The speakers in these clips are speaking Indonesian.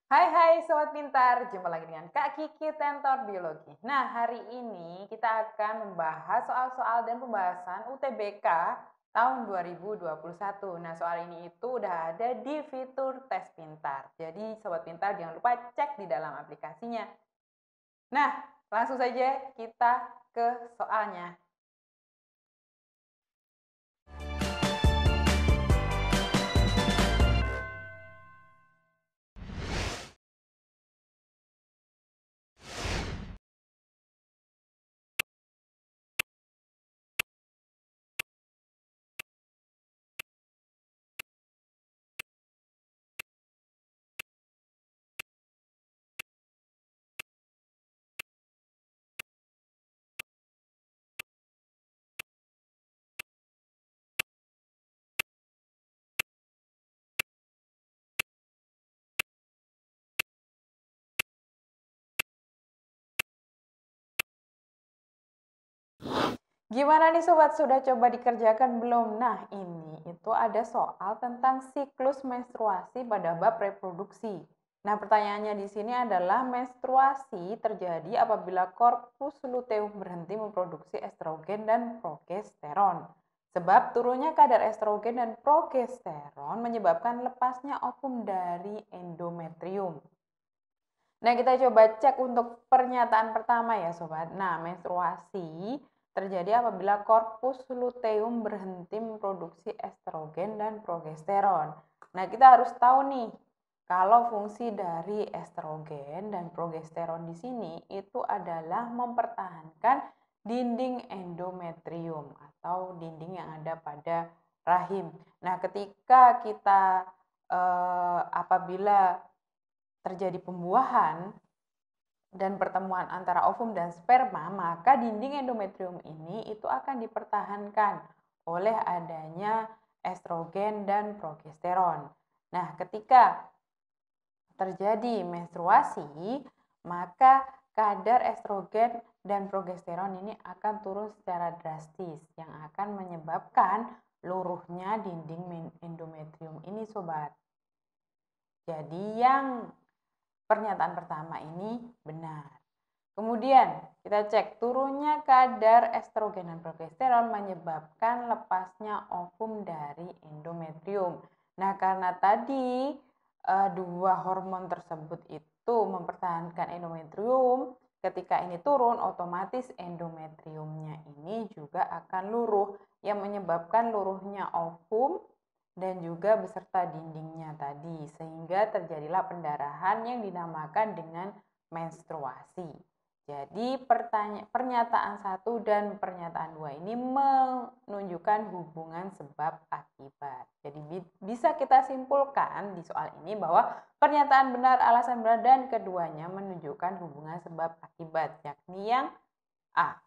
Hai Sobat Pintar, jumpa lagi dengan Kak Kiki Tentor Biologi. Nah, hari ini kita akan membahas soal-soal dan pembahasan UTBK tahun 2021. Nah, soal ini itu udah ada di fitur tes pintar. Jadi Sobat Pintar jangan lupa cek di dalam aplikasinya. Nah, langsung saja kita ke soalnya. Gimana nih Sobat, sudah coba dikerjakan belum? Nah, ini itu ada soal tentang siklus menstruasi pada bab reproduksi. Nah, pertanyaannya di sini adalah menstruasi terjadi apabila korpus luteum berhenti memproduksi estrogen dan progesteron. Sebab turunnya kadar estrogen dan progesteron menyebabkan lepasnya ovum dari endometrium. Nah, kita coba cek untuk pernyataan pertama ya, Sobat. Nah, menstruasi terjadi apabila korpus luteum berhenti memproduksi estrogen dan progesteron. Nah, kita harus tahu nih, kalau fungsi dari estrogen dan progesteron di sini itu adalah mempertahankan dinding endometrium atau dinding yang ada pada rahim. Nah, ketika kita apabila terjadi pembuahan dan pertemuan antara ovum dan sperma, maka dinding endometrium ini itu akan dipertahankan oleh adanya estrogen dan progesteron. Nah, ketika terjadi menstruasi, maka kadar estrogen dan progesteron ini akan turun secara drastis yang akan menyebabkan luruhnya dinding endometrium ini, Sobat. Jadi yang pernyataan pertama ini benar. Kemudian kita cek turunnya kadar estrogen dan progesteron menyebabkan lepasnya ovum dari endometrium. Nah, karena tadi dua hormon tersebut itu mempertahankan endometrium, ketika ini turun otomatis endometriumnya ini juga akan luruh yang menyebabkan luruhnya ovum dan juga beserta dindingnya tadi, sehingga terjadilah pendarahan yang dinamakan dengan menstruasi. Jadi pernyataan 1 dan pernyataan 2 ini menunjukkan hubungan sebab akibat. Jadi bisa kita simpulkan di soal ini bahwa pernyataan benar, alasan benar, dan keduanya menunjukkan hubungan sebab akibat, yakni yang A.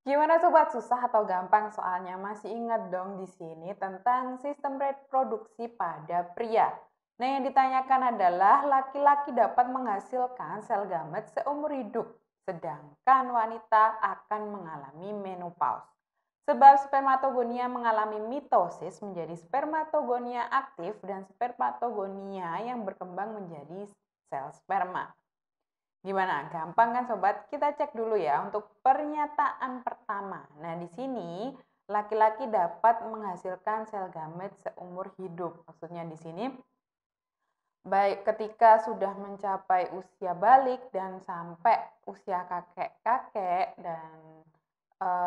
Gimana Sobat, susah atau gampang soalnya? Masih ingat dong di sini tentang sistem reproduksi pada pria. Nah, yang ditanyakan adalah laki-laki dapat menghasilkan sel gamet seumur hidup, sedangkan wanita akan mengalami menopause. Sebab spermatogonia mengalami mitosis menjadi spermatogonia aktif dan spermatogonia yang berkembang menjadi sel sperma. Gimana? Gampang kan Sobat? Kita cek dulu ya untuk pernyataan pertama. Nah, di sini laki-laki dapat menghasilkan sel gamet seumur hidup. Maksudnya di sini baik ketika sudah mencapai usia balik dan sampai usia kakek-kakek dan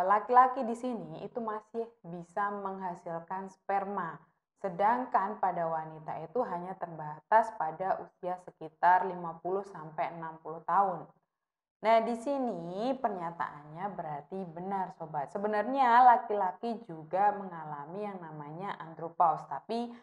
laki-laki di sini itu masih bisa menghasilkan sperma. Sedangkan pada wanita itu hanya terbatas pada usia sekitar 50 sampai 60 tahun. Nah, di sini pernyataannya berarti benar, sobat. Sebenarnya laki-laki juga mengalami yang namanya andropause, tapi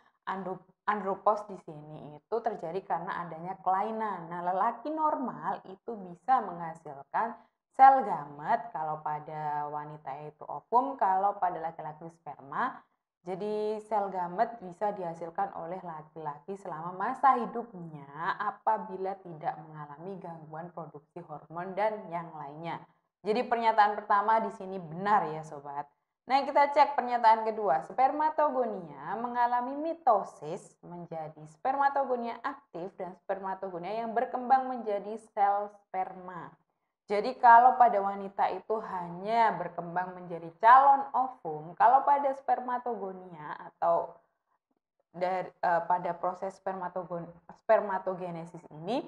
andropause di sini itu terjadi karena adanya kelainan. Nah, lelaki normal itu bisa menghasilkan sel gamet, kalau pada wanita itu ovum, kalau pada laki-laki sperma. Jadi sel gamet bisa dihasilkan oleh laki-laki selama masa hidupnya apabila tidak mengalami gangguan produksi hormon dan yang lainnya. Jadi pernyataan pertama di sini benar ya sobat. Nah, kita cek pernyataan kedua. Spermatogonia mengalami mitosis menjadi spermatogonia aktif dan spermatogonia yang berkembang menjadi sel sperma. Jadi kalau pada wanita itu hanya berkembang menjadi calon ovum, kalau pada spermatogonia atau pada proses spermatogenesis ini,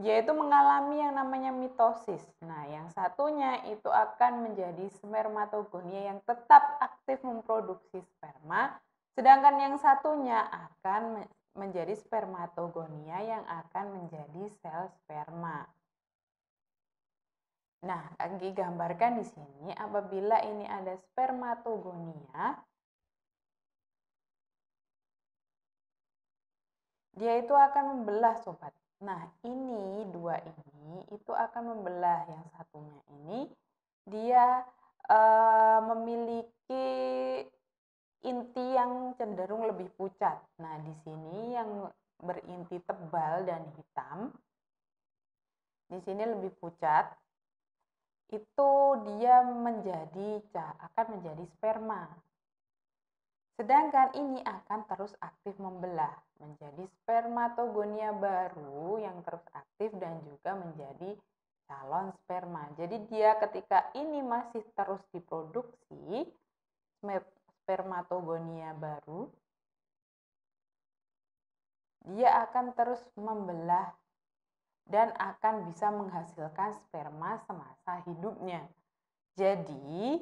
yaitu mengalami yang namanya mitosis. Nah, yang satunya itu akan menjadi spermatogonia yang tetap aktif memproduksi sperma, sedangkan yang satunya akan menjadi spermatogonia yang akan menjadi sel sperma. Nah, digambarkan di sini apabila ini ada spermatogonia, dia itu akan membelah sobat. Nah, ini dua ini itu akan membelah. Yang satunya ini dia memiliki inti yang cenderung lebih pucat. Nah, di sini yang berinti tebal dan hitam, di sini lebih pucat. Itu dia akan menjadi sperma. Sedangkan ini akan terus aktif membelah menjadi spermatogonia baru yang terus aktif dan juga menjadi calon sperma. Jadi dia ketika ini masih terus diproduksi spermatogonia baru, dia akan terus membelah dan akan bisa menghasilkan sperma semasa hidupnya. Jadi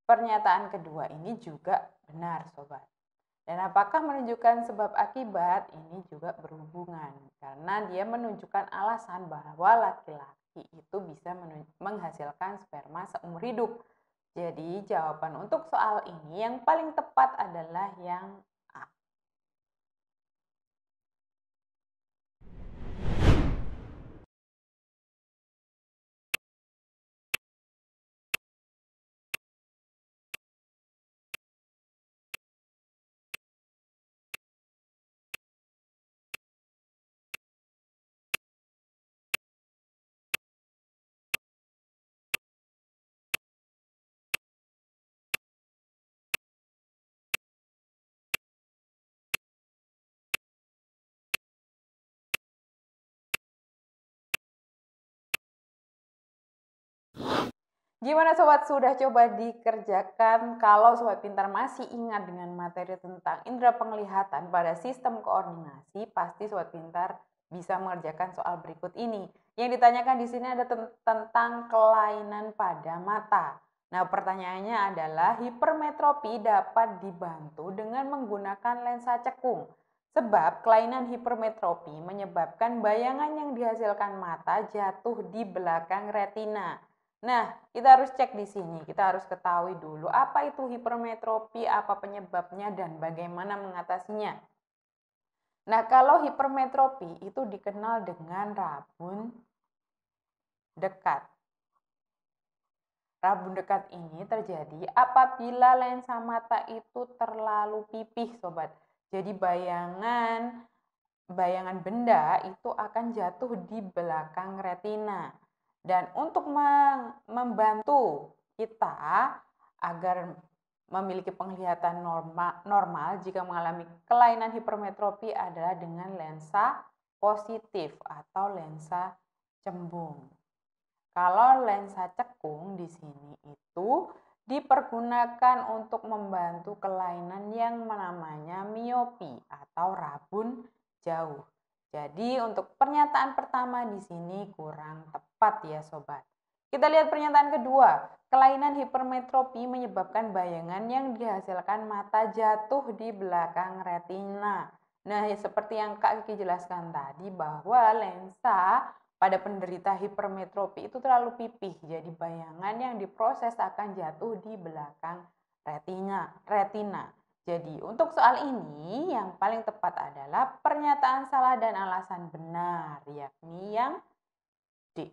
pernyataan kedua ini juga benar sobat. Dan apakah menunjukkan sebab akibat? Ini juga berhubungan karena dia menunjukkan alasan bahwa laki-laki itu bisa menghasilkan sperma seumur hidup. Jadi jawaban untuk soal ini yang paling tepat adalah yang A. Gimana sobat, sudah coba dikerjakan? Kalau sobat pintar masih ingat dengan materi tentang indera penglihatan pada sistem koordinasi, pasti sobat pintar bisa mengerjakan soal berikut ini. Yang ditanyakan di sini ada tentang kelainan pada mata. Nah, pertanyaannya adalah hipermetropi dapat dibantu dengan menggunakan lensa cekung. Sebab kelainan hipermetropi menyebabkan bayangan yang dihasilkan mata jatuh di belakang retina. Nah, kita harus cek di sini. Kita harus ketahui dulu apa itu hipermetropi, apa penyebabnya, dan bagaimana mengatasinya. Nah, kalau hipermetropi itu dikenal dengan rabun dekat. Rabun dekat ini terjadi apabila lensa mata itu terlalu pipih, sobat. Jadi bayangan benda itu akan jatuh di belakang retina. Dan untuk membantu kita agar memiliki penglihatan normal jika mengalami kelainan hipermetropi adalah dengan lensa positif atau lensa cembung. Kalau lensa cekung di sini itu dipergunakan untuk membantu kelainan yang namanya miopi atau rabun jauh. Jadi untuk pernyataan pertama di sini kurang tepat ya sobat. Kita lihat pernyataan kedua. Kelainan hipermetropi menyebabkan bayangan yang dihasilkan mata jatuh di belakang retina. Nah, seperti yang Kak Kiki jelaskan tadi bahwa lensa pada penderita hipermetropi itu terlalu pipih, jadi bayangan yang diproses akan jatuh di belakang retina. Jadi untuk soal ini yang paling tepat adalah pernyataan salah dan alasan benar, yakni yang D.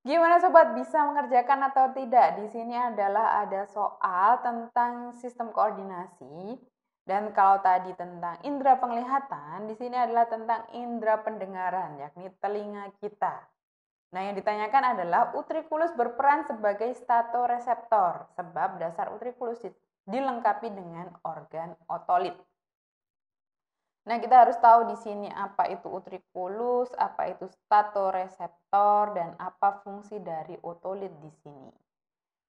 Gimana sobat, bisa mengerjakan atau tidak? Di sini adalah ada soal tentang sistem koordinasi, dan kalau tadi tentang indera penglihatan, di sini adalah tentang indera pendengaran, yakni telinga kita. Nah, yang ditanyakan adalah utriculus berperan sebagai statoreseptor, sebab dasar utriculus dilengkapi dengan organ otolit. Nah, kita harus tahu di sini apa itu utriculus, apa itu statoreseptor, dan apa fungsi dari otolit di sini.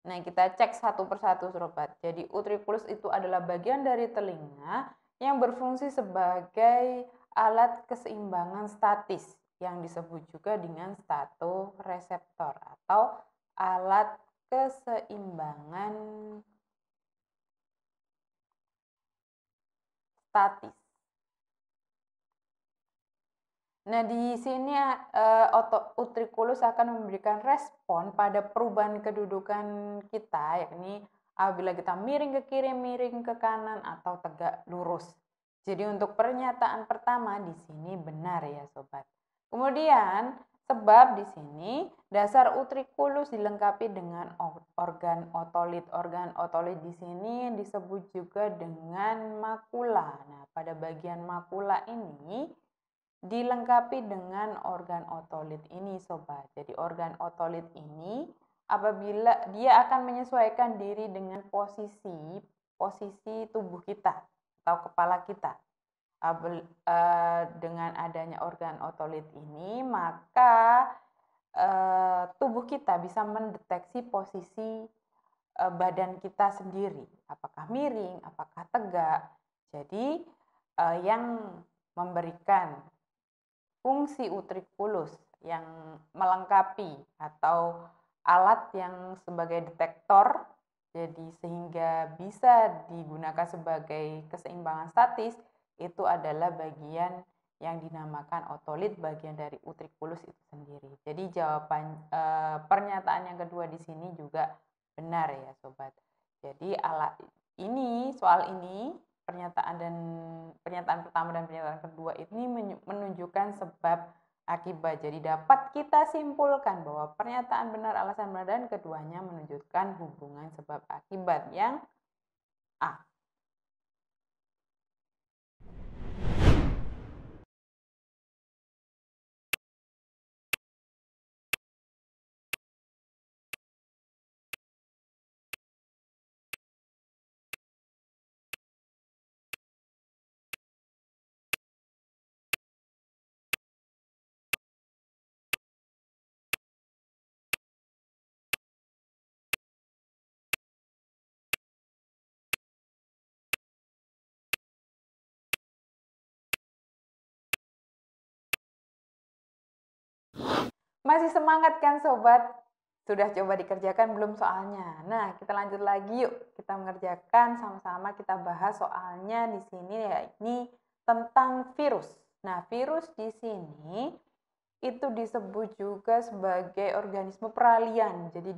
Nah, kita cek satu persatu sobat. Jadi, utriculus itu adalah bagian dari telinga yang berfungsi sebagai alat keseimbangan statis yang disebut juga dengan statoreseptor atau alat keseimbangan statis. Nah, di sini utriculus akan memberikan respon pada perubahan kedudukan kita, yakni apabila kita miring ke kiri, miring ke kanan, atau tegak lurus. Jadi untuk pernyataan pertama di sini benar ya sobat. Kemudian sebab di sini dasar utriculus dilengkapi dengan organ otolit. Organ otolit di sini disebut juga dengan makula. Nah, pada bagian makula ini dilengkapi dengan organ otolit ini sobat. Jadi organ otolit ini apabila dia akan menyesuaikan diri dengan posisi tubuh kita atau kepala kita. Dengan adanya organ otolit ini maka tubuh kita bisa mendeteksi posisi badan kita sendiri, apakah miring, apakah tegak. Jadi yang memberikan fungsi utriculus yang melengkapi atau alat yang sebagai detektor, jadi sehingga bisa digunakan sebagai keseimbangan statis, itu adalah bagian yang dinamakan otolit, bagian dari utriculus itu sendiri. Jadi jawaban pernyataan yang kedua di sini juga benar ya sobat. Jadi alat ini, soal ini, pernyataan pertama dan pernyataan kedua ini menunjukkan sebab akibat. Jadi dapat kita simpulkan bahwa pernyataan benar, alasan benar, dan keduanya menunjukkan hubungan sebab akibat yang A. Masih semangat kan sobat? Sudah coba dikerjakan belum soalnya? Nah, kita lanjut lagi yuk. Kita mengerjakan sama-sama, kita bahas soalnya di sini yakni tentang virus. Nah, virus di sini itu disebut juga sebagai organisme peralihan. Jadi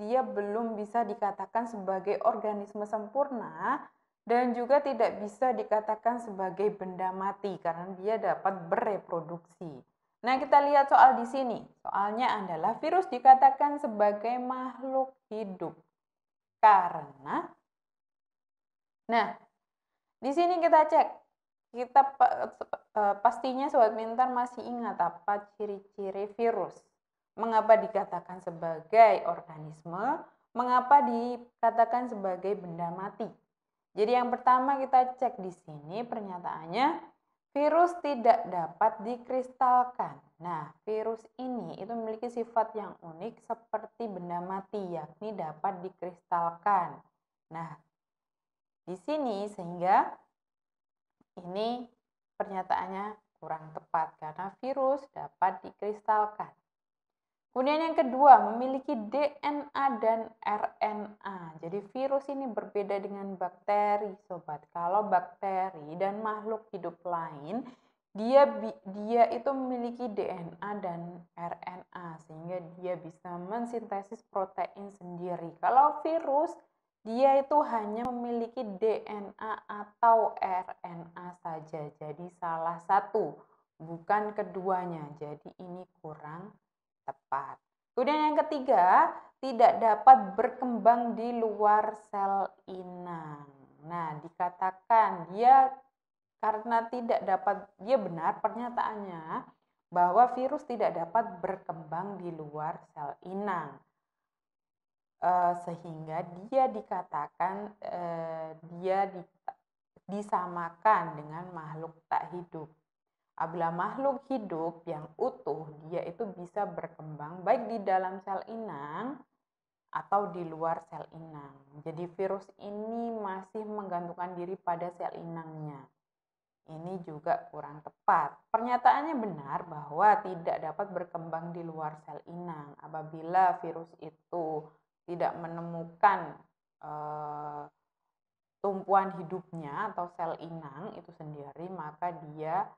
dia belum bisa dikatakan sebagai organisme sempurna dan juga tidak bisa dikatakan sebagai benda mati karena dia dapat bereproduksi. Nah, kita lihat soal di sini. Soalnya adalah virus dikatakan sebagai makhluk hidup. Karena, nah, di sini kita cek. Kita pastinya sobat pintar masih ingat apa ciri-ciri virus. Mengapa dikatakan sebagai organisme? Mengapa dikatakan sebagai benda mati? Jadi yang pertama kita cek di sini pernyataannya, virus tidak dapat dikristalkan. Nah, virus ini itu memiliki sifat yang unik seperti benda mati, yakni dapat dikristalkan. Nah, di sini sehingga ini pernyataannya kurang tepat karena virus dapat dikristalkan. Kemudian yang kedua, memiliki DNA dan RNA. Jadi virus ini berbeda dengan bakteri, sobat. Kalau bakteri dan makhluk hidup lain, dia itu memiliki DNA dan RNA sehingga dia bisa mensintesis protein sendiri. Kalau virus, dia itu hanya memiliki DNA atau RNA saja. Jadi salah satu, bukan keduanya. Jadi ini kurang tepat. Kemudian yang ketiga, tidak dapat berkembang di luar sel inang. Nah, dikatakan dia karena tidak dapat, dia benar pernyataannya bahwa virus tidak dapat berkembang di luar sel inang. Sehingga dia dikatakan dia disamakan dengan makhluk tak hidup. Apabila makhluk hidup yang utuh, dia itu bisa berkembang baik di dalam sel inang atau di luar sel inang. Jadi virus ini masih menggantungkan diri pada sel inangnya. Ini juga kurang tepat. Pernyataannya benar bahwa tidak dapat berkembang di luar sel inang. Apabila virus itu tidak menemukan tumpuan hidupnya atau sel inang itu sendiri, maka dia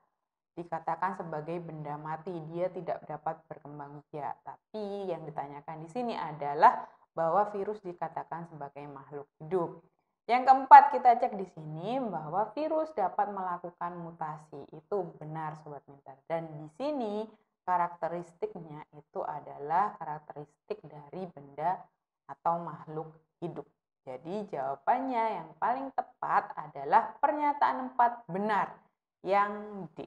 dikatakan sebagai benda mati, dia tidak dapat berkembang biak. Tapi yang ditanyakan di sini adalah bahwa virus dikatakan sebagai makhluk hidup. Yang keempat kita cek di sini bahwa virus dapat melakukan mutasi. Itu benar sobat pintar. Dan di sini karakteristiknya itu adalah karakteristik dari benda atau makhluk hidup. Jadi jawabannya yang paling tepat adalah pernyataan 4 benar, yang D.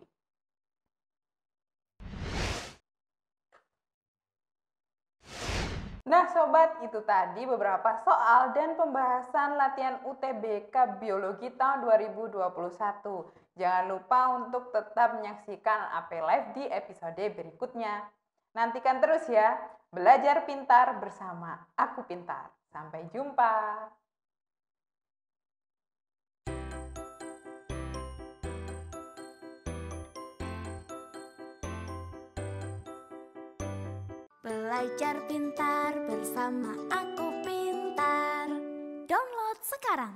Nah sobat, itu tadi beberapa soal dan pembahasan latihan UTBK Biologi tahun 2021. Jangan lupa untuk tetap menyaksikan AP Live di episode berikutnya. Nantikan terus ya, belajar pintar bersama Aku Pintar. Sampai jumpa. Belajar pintar bersama Aku Pintar. Download sekarang.